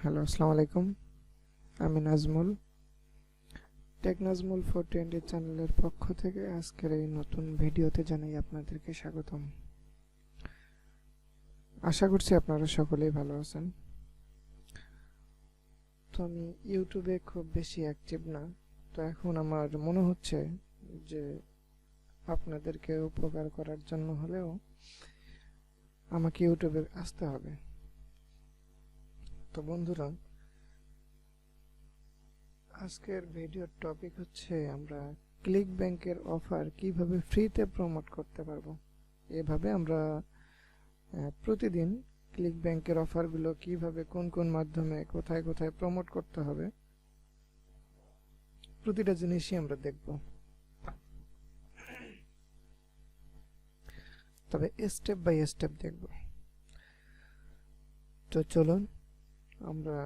Hello, আসসালামু আলাইকুম। আমি নাজমুল, টেক নাজমুল 420 চ্যানেলের পক্ষ থেকে আজকের এই নতুন ভিডিওতে জানাই আপনাদেরকে স্বাগতম। আশা করছি আপনারা সকলেই ভালো আছেন। তো আমি ইউটিউবে খুব বেশি অ্যাক্টিভ না, তো এখন আমার মনে হচ্ছে যে আপনাদেরকে উপকার করার জন্য হলেও আমাকে ইউটিউবে আসতে হবে। তো বন্ধুরা, আজকের ভিডিওর টপিক হচ্ছে আমরা ক্লিক ব্যাংকের অফার কিভাবে ফ্রিতে প্রমোট করতে পারবো। এভাবে আমরা প্রতিদিন ক্লিক ব্যাংকের অফারগুলো কিভাবে কোন কোন মাধ্যমে কোথায় কোথায় প্রমোট করতে হবে প্রতিটা জিনিসই আমরা দেখব, তবে স্টেপ বাই স্টেপ দেখব। তো চলুন আমরা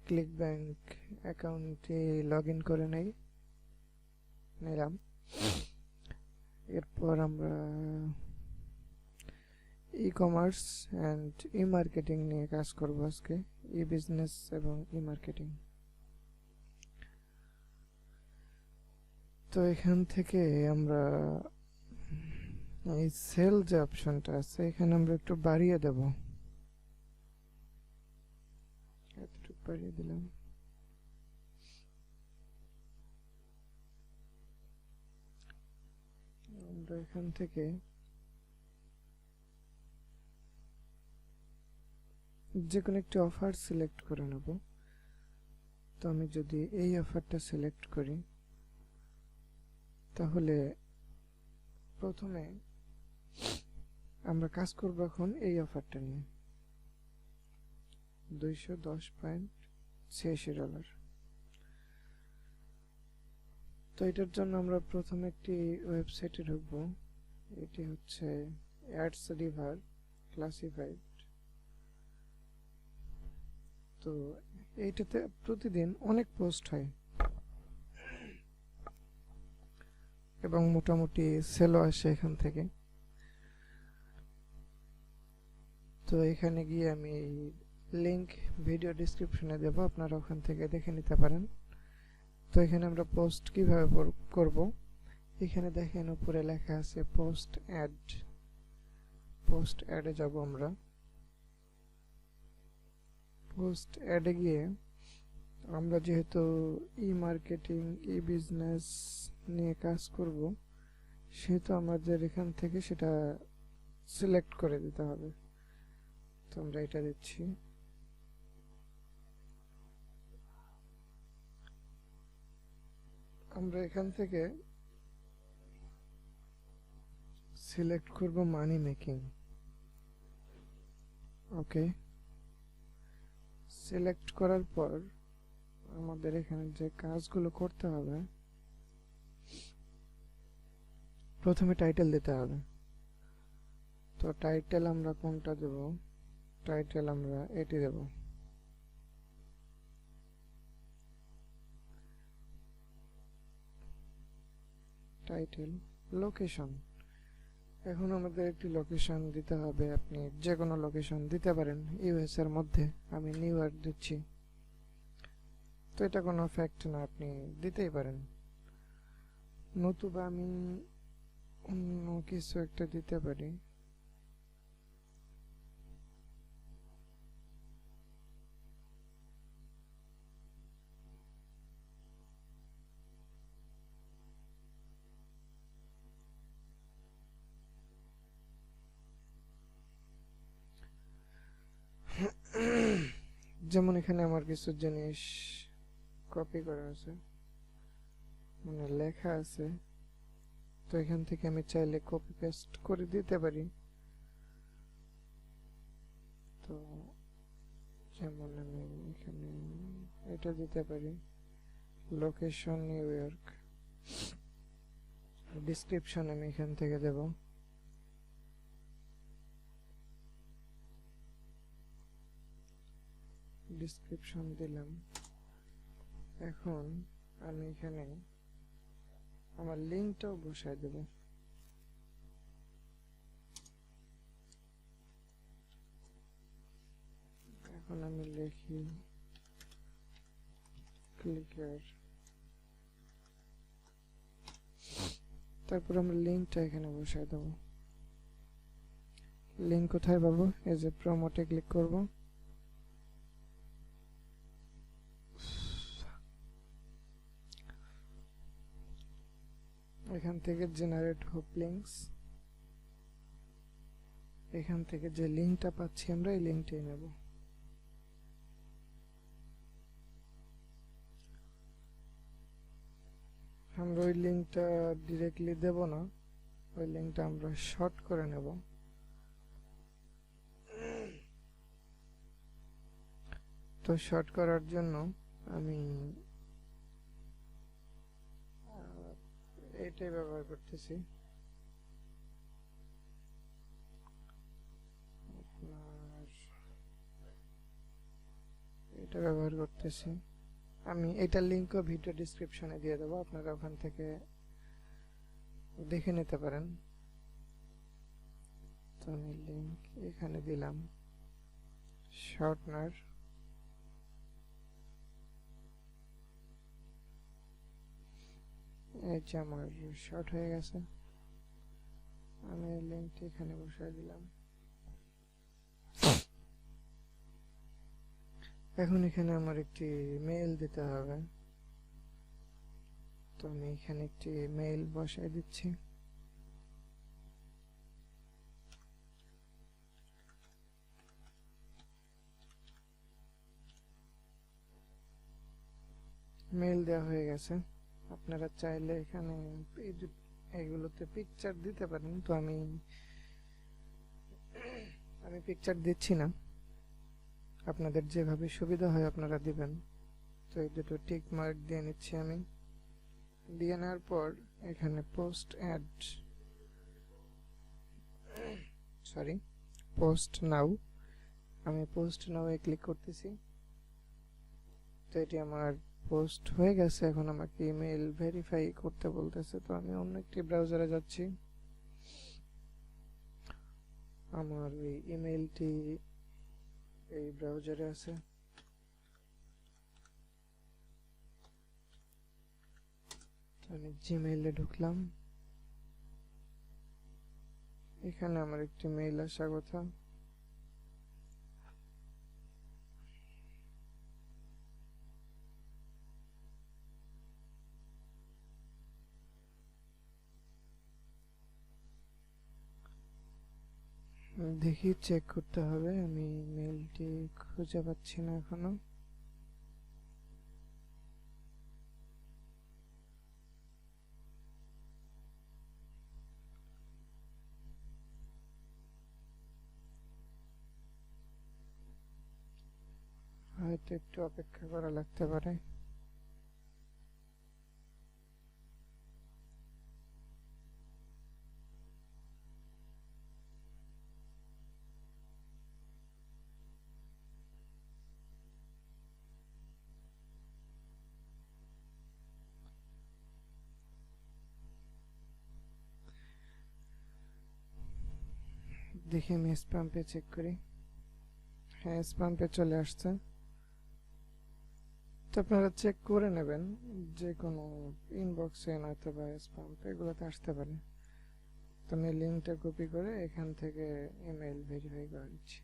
ক্লিক ব্যাংক অ্যাকাউন্টে লগ ইন করে নিলাম। এরপর আমরা e commerce and E marketing নিয়ে কাজ করব আজকে, ই বিজনেস এবং ই মার্কেটিং। তো এখান থেকে আমরা এই সেল যে অপশনটা আছে এখানে আমরা একটু বাড়িয়ে দেব, এতটুকু বাড়িয়ে দিলাম। আমরা এখান থেকে যে কোনো একটি অফার সিলেক্ট করে নেব। তো আমি যদি এই অফারটা সিলেক্ট করি তাহলে প্রথমে আমরা কাজ করব এখন এই অফারটা নিয়ে, $210.86। তো এটার জন্য আমরা প্রথমে একটি ওয়েবসাইটে ঢুকবো। এটি হচ্ছে অ্যাডস রিভার ক্লাসিফাইড। তো এইটাতে প্রতিদিন অনেক পোস্ট হয় এবং মোটামুটি সেলও আসে এখান থেকে। তো এখানে গিয়ে আমি লিংক ভিডিও ডেসক্রিপশনে দেব, আপনারা ওখান থেকে দেখে নিতে পারেন। তো এখানে আমরা পোস্ট কিভাবে করব, এখানে দেখেন উপরে লেখা আছে পোস্ট অ্যাড। পোস্ট অ্যাডে যাব আমরা। পোস্ট অ্যাডে গিয়ে আমরা যেহেতু ই মার্কেটিং ই বিজনেস নিয়ে কাজ করব সেহেতু আমাদের এখান থেকে সেটা সিলেক্ট করে দিতে হবে। তো আমরা এটা দিচ্ছি। আমরা এখান থেকে সিলেক্ট করব মানি মেকিং। ওকে, সিলেক্ট করার পর আমাদের এখানে যে কাজগুলো করতে হবে, প্রথমে টাইটেল দিতে হবে। তো টাইটেল আমরা কোনটা দেব? টাইটেল আমরা এটি দেব। টাইটেল, লোকেশন, এখন আমাদের একটি লোকেশন দিতে হবে। আপনি যে কোনো লোকেশন দিতে পারেন ইউএস এর মধ্যে, আমি নিউ ইয়র্ক দিচ্ছি। তো এটা কোনো ফ্যাক্ট না, আপনি দিতেই পারেন, নতুবা আমি অন্য কিছু একটা দিতে পারি। যেমন এখানে আমার কিছু জিনিস কপি করা আছে, মানে লেখা আছে। তো এখান থেকে আমি চাইলে কপি পেস্ট করে দিতে পারি। তো যেমন আমি এখানে এটা দিতে পারি, লোকেশন নিউ ইয়র্ক। ডেসক্রিপশন আমি এখান থেকে দেব। ডেসক্রিপশন দিলাম। এখন আমি এখানে আমার লিঙ্কটাও বসায় দেব। এখন আমি লিখি ক্লিক হিয়ার। তারপর আমরা লিঙ্কটা এখানে বসায় দেব। লিঙ্ক কোথায় পাবো? এই যে প্রমোটে ক্লিক করব। এখান থেকে জেনারেট হোপ লিঙ্কস, এখান থেকে যে লিঙ্কটা পাচ্ছি আমরা এই লিঙ্কটাই নেব। আমরা ওই লিঙ্কটা ডিরেক্টলি দেব না, ওই লিঙ্কটা আমরা শর্ট করে নেব। তো শর্ট করার জন্য আমি এইটাই ব্যবহার করতেছি। এটা ব্যবহার করতেছি আমি। এটা লিঙ্কও ভিডিও ডেসক্রিপশনে দিয়ে দেবো, আপনারা ওখান থেকে দেখে নিতে পারেন। তো আমি লিঙ্ক এখানে দিলাম শর্টনার। এই যে আমার শর্ট হয়ে গেছে, আমি লিঙ্কটি এখানে বসাই দিলাম। এখন এখানে আমার একটি মেইল দিতে হবে, তো আমি এখানে একটি মেইল বসাই দিচ্ছি। মেইল দেওয়া হয়ে গেছে। আপনারা চাইলে এখানে এইগুলোতে পিকচার দিতে পারেন, তো আমি পিকচার দিচ্ছি না, আপনাদের যেভাবে সুবিধা হয় আপনারা দিবেন। তো এই দুটো টিক মার্ক দিয়ে নিচ্ছি আমি। দিয়ে নেওয়ার পর এখানে পোস্ট নাও, আমি পোস্ট নাও এ ক্লিক করতেছি। তো এটি আমার পোস্ট হয়ে গেছে। এখন আমাকে ইমেল ভেরিফাই করতে বলতেছে, তো আমি অন্য একটি ব্রাউজারে যাচ্ছি। আমার ওই ইমেলটি এই ব্রাউজারে আছে। আমি জিমেইলে ঢুকলাম। এখানে আমার একটি মেইল আসার কথা। দেখি চেক করতে হবে, আমি মেইলটি খুঁজে পাচ্ছি না এখনো। হয়তো একটু অপেক্ষা করা লাগতে পারে। দেখি আমি স্প্যাম পে চেক করি। হ্যাঁ, স্প্যাম পে চলে আসছে। তো আপনারা চেক করে নেবেন, যে কোনো ইনবক্সে নয়তো বা স্প্যাম পে এগুলোতে আসতে পারে। তো আমি লিঙ্কটা কপি করে এখান থেকে ইমেল ভেরিফাই করে দিচ্ছি।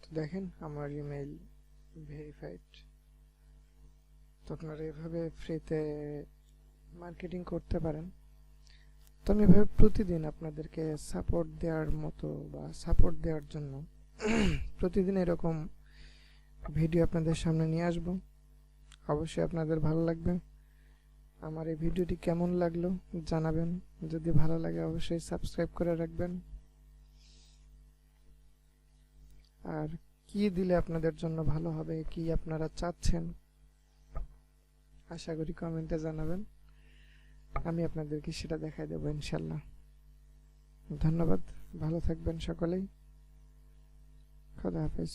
তো দেখেন আমার ইমেল ভেরিফাইড। তো আপনারা এভাবে ফ্রিতে মার্কেটিং করতে পারেন। তো আমি এভাবে প্রতিদিন আপনাদেরকে সাপোর্ট দেওয়ার মতো বা সাপোর্ট দেওয়ার জন্য প্রতিদিন এরকম ভিডিও আপনাদের সামনে নিয়ে আসব। অবশ্যই আপনাদের ভালো লাগবে। আমার এই ভিডিওটি কেমন লাগলো জানাবেন। যদি ভালো লাগে অবশ্যই সাবস্ক্রাইব করে রাখবেন। আর কি দিলে আপনাদের জন্য ভালো হবে, কি আপনারা চাচ্ছেন, আশা করি কমেন্টে জানাবেন। আমি আপনাদেরকে সেটা দেখাই দেব ইনশাল্লাহ। ধন্যবাদ, ভালো থাকবেন সকলেই। খোদা হাফেজ।